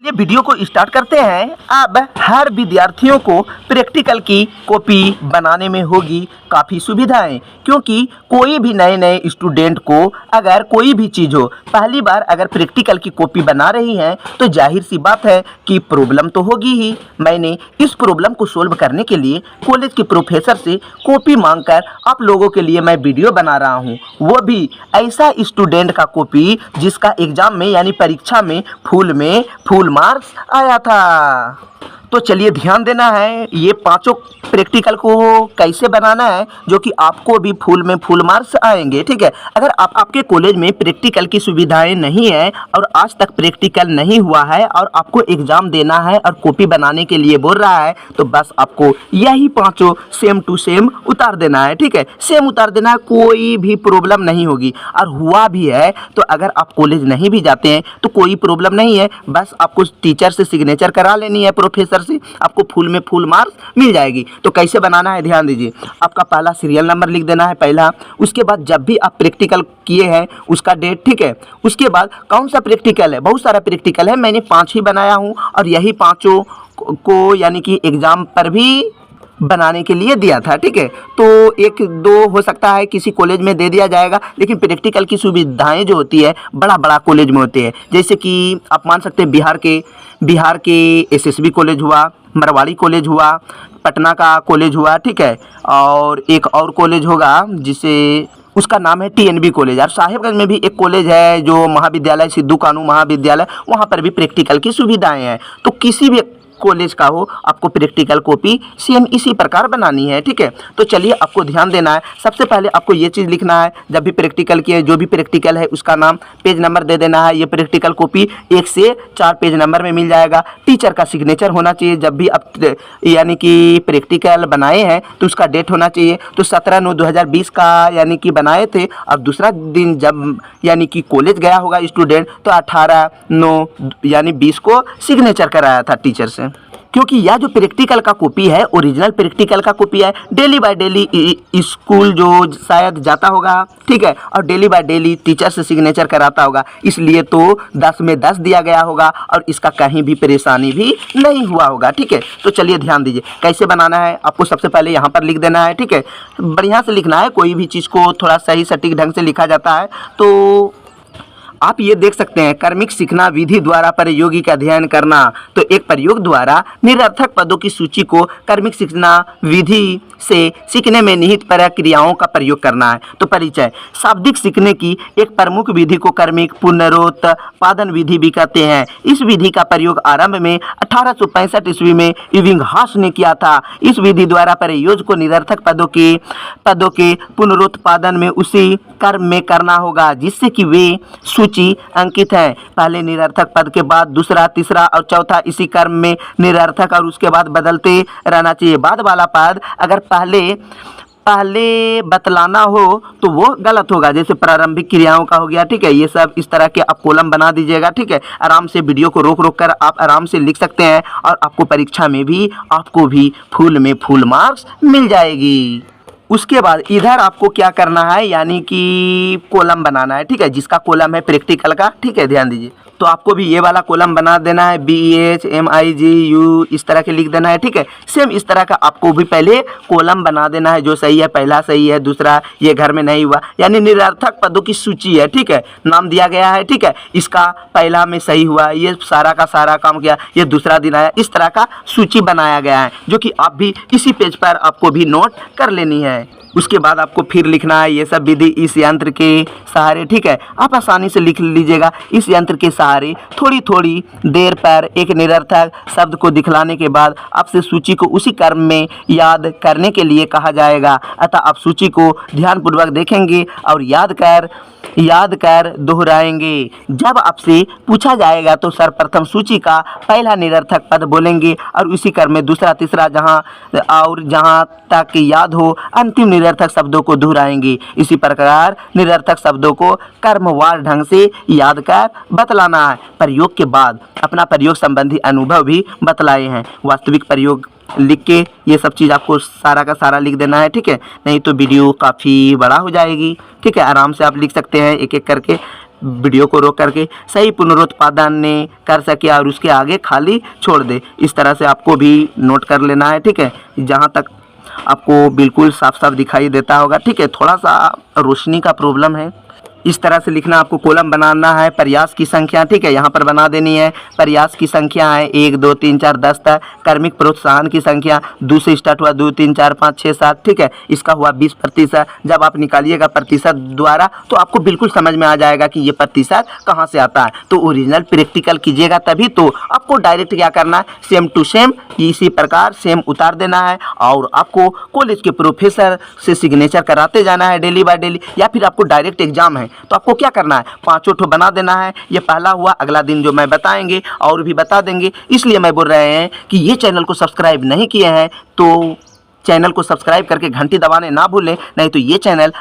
ये वीडियो को स्टार्ट करते हैं। अब हर विद्यार्थियों को प्रैक्टिकल की कॉपी बनाने में होगी काफ़ी सुविधाएं, क्योंकि कोई भी नए स्टूडेंट को अगर कोई भी चीज़ हो, पहली बार अगर प्रैक्टिकल की कॉपी बना रही हैं तो जाहिर सी बात है कि प्रॉब्लम तो होगी ही। मैंने इस प्रॉब्लम को सोल्व करने के लिए कॉलेज के प्रोफेसर से कॉपी मांगकर आप लोगों के लिए मैं वीडियो बना रहा हूँ, वो भी ऐसा स्टूडेंट का कॉपी जिसका एग्ज़ाम में यानी परीक्षा में फुल मार्क्स आया था। तो चलिए ध्यान देना है, ये पांचों प्रैक्टिकल को कैसे बनाना है जो कि आपको भी फुल मार्क्स आएंगे। ठीक है, अगर आपके कॉलेज में प्रैक्टिकल की सुविधाएं नहीं है और आज तक प्रैक्टिकल नहीं हुआ है और आपको एग्ज़ाम देना है और कॉपी बनाने के लिए बोल रहा है, तो बस आपको यही पांचों सेम टू सेम उतार देना है। ठीक है, सेम उतार देना है, कोई भी प्रॉब्लम नहीं होगी। और हुआ भी है तो अगर आप कॉलेज नहीं भी जाते हैं तो कोई प्रॉब्लम नहीं है, बस आपको टीचर से सिग्नेचर करा लेनी है, प्रोफेसर से, आपको फुल मार्क्स मिल जाएगी। तो कैसे बनाना है ध्यान दीजिए। आपका पहला सीरियल नंबर लिख देना है पहला, उसके बाद जब भी आप प्रैक्टिकल किए हैं उसका डेट। ठीक है, उसके बाद कौन सा प्रैक्टिकल है, बहुत सारा प्रैक्टिकल है, मैंने 5 ही बनाया हूँ और यही पाँचों को यानी कि एग्ज़ाम पर भी बनाने के लिए दिया था। ठीक है, तो 1-2 हो सकता है किसी कॉलेज में दे दिया जाएगा, लेकिन प्रैक्टिकल की सुविधाएं जो होती है बड़ा कॉलेज में होती है। जैसे कि आप मान सकते हैं बिहार के एसएसबी कॉलेज हुआ, मरवाड़ी कॉलेज हुआ, पटना का कॉलेज हुआ। ठीक है, और एक और कॉलेज होगा जिसे उसका नाम है टीएनबी कॉलेज। और साहिबगंज में भी एक कॉलेज है जो महाविद्यालय सिद्धू कानू महाविद्यालय, वहाँ पर भी प्रैक्टिकल की सुविधाएं हैं। तो किसी भी कॉलेज का हो, आपको प्रैक्टिकल कॉपी सेम इसी प्रकार बनानी है। ठीक है, तो चलिए आपको ध्यान देना है। सबसे पहले आपको ये चीज़ लिखना है, जब भी प्रैक्टिकल किए जो भी प्रैक्टिकल है उसका नाम, पेज नंबर दे देना है। ये प्रैक्टिकल कॉपी 1 से 4 पेज नंबर में मिल जाएगा। टीचर का सिग्नेचर होना चाहिए, जब भी आप यानी कि प्रैक्टिकल बनाए हैं तो उसका डेट होना चाहिए। तो 17/9/2020 का यानी कि बनाए थे, और दूसरा दिन जब यानी कि कॉलेज गया होगा स्टूडेंट तो 18/9 यानी 20 को सिग्नेचर कराया था टीचर से। क्योंकि यह जो प्रैक्टिकल का कॉपी है ओरिजिनल प्रैक्टिकल का कॉपी है, डेली बाय डेली स्कूल जो शायद जाता होगा। ठीक है, और डेली बाय डेली टीचर से सिग्नेचर कराता होगा, इसलिए तो 10 में 10 दिया गया होगा और इसका कहीं भी परेशानी भी नहीं हुआ होगा। ठीक है, तो चलिए ध्यान दीजिए कैसे बनाना है। आपको सबसे पहले यहाँ पर लिख देना है। ठीक है, बढ़िया से लिखना है, कोई भी चीज़ को थोड़ा सही सटीक ढंग से लिखा जाता है। तो आप ये देख सकते हैं, कर्मिक सीखना विधि द्वारा प्रयोगी का अध्ययन करना। तो एक प्रयोग द्वारा निरर्थक पदों की सूची को कर्मिक सीखना विधि से सीखने में निहित प्रक्रियाओं का प्रयोग करना है। तो परिचय, शाब्दिक सीखने की एक प्रमुख विधि को कर्मिक पुनरुत्पादन विधि भी कहते हैं। इस विधि का प्रयोग आरंभ में 1865 ईस्वी में इविंगहास ने किया था। इस विधि द्वारा प्रयोज को निरर्थक पदों के पुनरुत्पादन में उसी कर्म में करना होगा जिससे कि वे सूची अंकित है। पहले निरर्थक पद के बाद दूसरा, तीसरा और चौथा इसी क्रम में निरर्थक और उसके बाद बदलते रहना चाहिए। बाद वाला पद अगर पहले बतलाना हो तो वो गलत होगा, जैसे प्रारंभिक क्रियाओं का हो गया। ठीक है, ये सब इस तरह के आप कॉलम बना दीजिएगा। ठीक है, आराम से वीडियो को रोक कर आप आराम से लिख सकते हैं और आपको परीक्षा में भी फुल मार्क्स मिल जाएगी। उसके बाद इधर आपको क्या करना है, यानी कि कॉलम बनाना है। ठीक है, जिसका कॉलम है प्रैक्टिकल का। ठीक है, ध्यान दीजिए। तो आपको भी ये वाला कॉलम बना देना है, BHMIGU इस तरह के लिख देना है। ठीक है, सेम इस तरह का आपको भी पहले कॉलम बना देना है। जो सही है पहला सही है, दूसरा ये घर में नहीं हुआ, यानी निरर्थक पदों की सूची है। ठीक है, नाम दिया गया है। ठीक है, इसका पहला में सही हुआ, ये सारा का सारा काम किया, ये दूसरा दिन आया, इस तरह का सूची बनाया गया है, जो कि आप भी इसी पेज पर आपको भी नोट कर लेनी है। उसके बाद आपको फिर लिखना है ये सब विधि इस यंत्र के सहारे। ठीक है, आप आसानी से लिख लीजिएगा। इस यंत्र के सहारे थोड़ी देर पर एक निरर्थक शब्द को दिखलाने के बाद आपसे सूची को उसी क्रम में याद करने के लिए कहा जाएगा। अतः आप सूची को ध्यानपूर्वक देखेंगे और याद कर दोहराएंगे। जब आपसे पूछा जाएगा तो सर्वप्रथम सूची का पहला निरर्थक पद बोलेंगे और उसी क्रम में दूसरा, तीसरा, जहां तक याद हो अंतिम निरर्थक शब्दों को दोहराएंगे। इसी प्रकार निरर्थक शब्दों को क्रमवार ढंग से याद कर बतलाना है। प्रयोग के बाद अपना प्रयोग संबंधी अनुभव भी बतलाए हैं। वास्तविक प्रयोग लिख के ये सब चीज़ आपको सारा का सारा लिख देना है। ठीक है, नहीं तो वीडियो काफ़ी बड़ा हो जाएगी। ठीक है, आराम से आप लिख सकते हैं एक एक करके। वीडियो को रोक करके सही पुनरुत्पादन कर सके और उसके आगे खाली छोड़ दे। इस तरह से आपको भी नोट कर लेना है, ठीक है। जहाँ तक आपको बिल्कुल साफ साफ दिखाई देता होगा, ठीक है। थोड़ा सा रोशनी का प्रॉब्लम है। इस तरह से लिखना, आपको कॉलम बनाना है, प्रयास की संख्या, ठीक है, यहाँ पर बना देनी है। प्रयास की संख्या है 1 2 3 4 10 तक। कर्मिक प्रोत्साहन की संख्या 2 से स्टार्ट हुआ, 2 3 4 5 6 7, ठीक है। इसका हुआ 20%। जब आप निकालिएगा प्रतिशत द्वारा तो आपको बिल्कुल समझ में आ जाएगा कि ये प्रतिशत कहाँ से आता है। तो ओरिजिनल प्रैक्टिकल कीजिएगा तभी तो आपको डायरेक्ट क्या करना है, सेम टू सेम इसी प्रकार सेम उतार देना है और आपको कॉलेज के प्रोफेसर से सिग्नेचर कराते जाना है डेली बाय डेली। या फिर आपको डायरेक्ट एग्जाम है तो आपको क्या करना है, 5 ठो बना देना है। ये पहला हुआ, अगला दिन जो मैं बताएंगे और भी बता देंगे। इसलिए मैं बोल रहे हैं कि ये चैनल को सब्सक्राइब नहीं किए हैं तो चैनल को सब्सक्राइब करके घंटी दबाने ना भूलें, नहीं तो ये चैनल